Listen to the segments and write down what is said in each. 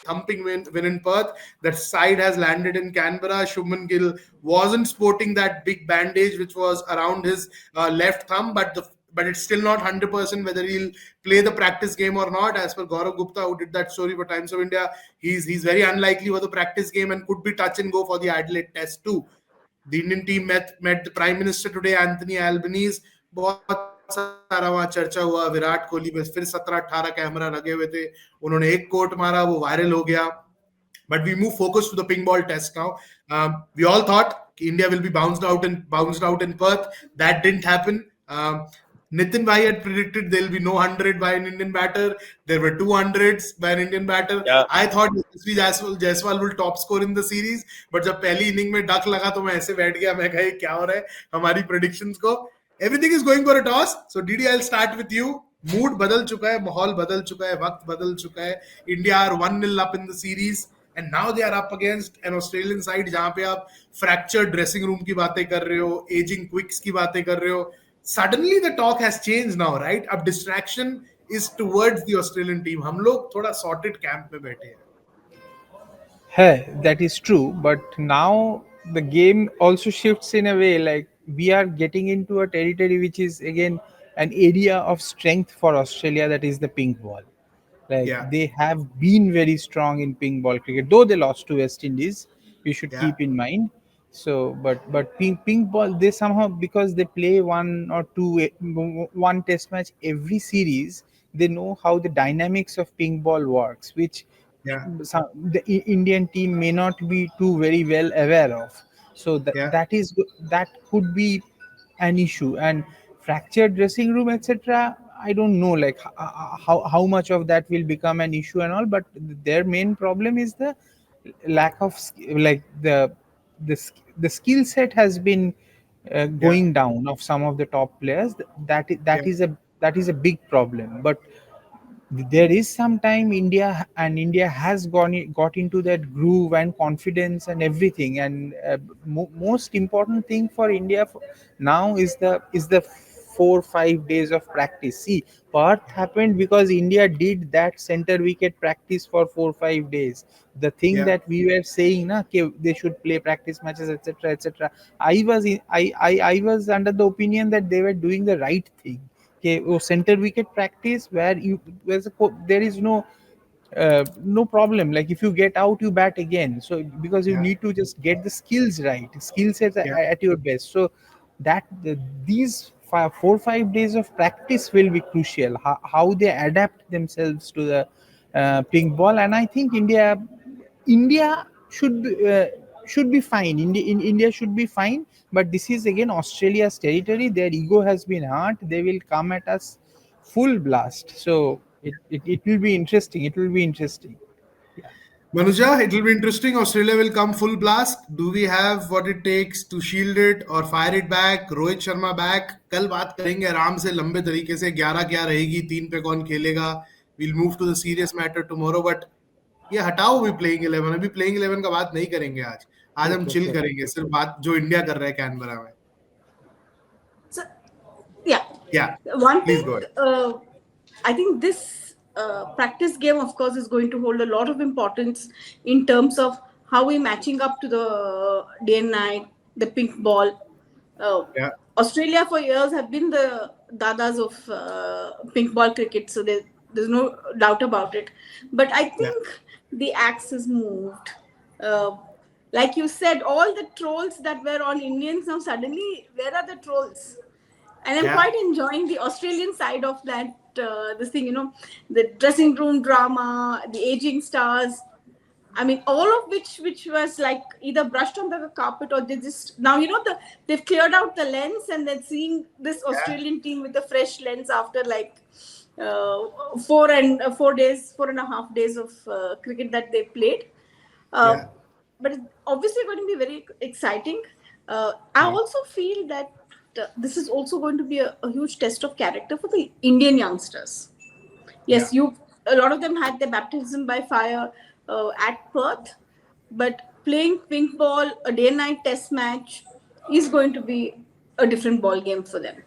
thumping win in Perth. That side has landed in Canberra. Shubman Gill wasn't sporting that big bandage which was around his left thumb, but it's still not 100% whether he'll play the practice game or not. As per Gaurav Gupta, who did that story for Times of India, he's very unlikely for the practice game and could be touch and go for the Adelaide Test too. The Indian team met the Prime Minister today, Anthony Albanese. बहुत सारा वहाँ चर्चा हुआ. विराट कोहली में फिर 17-18 camera लगे हुए थे. उन्होंने एक कोट मारा, वो वायरल हो गया. But we move focus to the pink ball test now. We all thought India will be bounced out in Perth. That didn't happen. Nitin Bhai had predicted there will be no 100 by an Indian batter. There were 200s by an Indian batter. Yeah. I thought Jaiswal will top score in the series. But जब पहली inning में duck लगा तो मैं ऐसे बैठ गया. मैं कहा ये क्या हो रहा है हमारी predictions को. Everything is going for a toss. So Didi, I'll start with you. Mood बदल चुका है, माहौल बदल चुका है, वक्त बदल चुका है. India are 1-0 up in the series. And now they are up against an Australian side जहां पे आप fractured dressing room की बातें कर रहे हो, aging quicks की बातें कर रहे हो. Suddenly the talk has changed now, right? अब distraction is towards the Australian team. हम लोग थोड़ा sorted camp में बैठे हैं. Hey, that is true, but now the game also shifts in a way. Like, we are getting into a territory which is again an area of strength for Australia, that is the pink ball. Like, Yeah. they have been very strong in pink ball cricket, though they lost to West Indies. We should Yeah. keep in mind. So, but pink ball, they somehow, because they play one test match every series, they know how the dynamics of pink ball works, which Yeah. the Indian team may not be too very well aware of. So Yeah. that could be an issue. And fractured dressing room, etc. I don't know, like how much of that will become an issue and all. But their main problem is the lack of like the skill set has been going down of some of the top players. That is a big problem. But there is some time India has got into that groove and confidence and everything. And most important thing for India now is the 4-5 days of practice. See, Perth happened because India did that center wicket practice for 4-5 days. The thing Yeah. that we were saying, they should play practice matches, etc., etc. I was under the opinion that they were doing the right thing. Okay, center wicket practice where there is no problem. Like, if you get out, you bat again. So because you Yeah. need to just get the skills right, skill sets Yeah. at your best. So these 4-5 days of practice will be crucial. How they adapt themselves to the pink ball. And I think India should be fine. India should be fine. But this is again Australia's territory. Their ego has been hurt. They will come at us full blast. So it will be interesting. It will be interesting. Yeah. Manuja, it will be interesting. Australia will come full blast. Do we have what it takes to shield it or fire it back? Rohit Sharma back. कल बात करेंगे आराम से लंबे तरीके से 11 क्या रहेगी 3 पे कौन खेलेगा. We'll move to the serious matter tomorrow. But ये हटाओ भी प्लेइंग 11. अभी प्लेइंग 11 का बात नहीं करेंगे आज. आज हम चिल करेंगे सिर्फ बात जो इंडिया कर रहा है कैनबरा में. So, yeah. Yeah. One Please thing, go ahead. I think this practice game, of course, is going to hold a lot of importance in terms of how we're matching up to the day and night, the pink ball. Yeah. Australia for years have been the dadas of pink ball cricket, so there's no doubt about it. But I think the axe is moved. Like you said, all the trolls that were on Indians, now suddenly, where are the trolls? And I'm quite enjoying the Australian side of that, this thing, the dressing room drama, the aging stars. I mean, all of which was like either brushed on the carpet or they just, now, they've cleared out the lens and then seeing this Australian team with a fresh lens after like 4.5 days of cricket that they played. But it's obviously going to be very exciting. I also feel that this is also going to be a huge test of character for the Indian youngsters. Yes, a lot of them had their baptism by fire at Perth, but playing pink ball, a day and night test match is going to be a different ball game for them.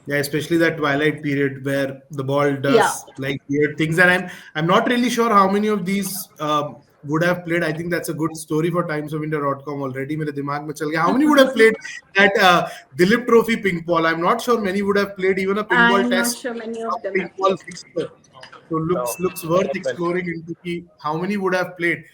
Yeah, especially that twilight period where the ball Yeah. does like weird things, and I'm not really sure how many of these would have played. I think that's a good story for timesofindia.com already. मेरे दिमाग में चल गया. How many would have played that Dilip Trophy ping ball? I'm not sure many would have played even a ping ball I'm not test, sure many of them ping have ball played. fixture. So No, looks worth not many. exploring into how many would have played.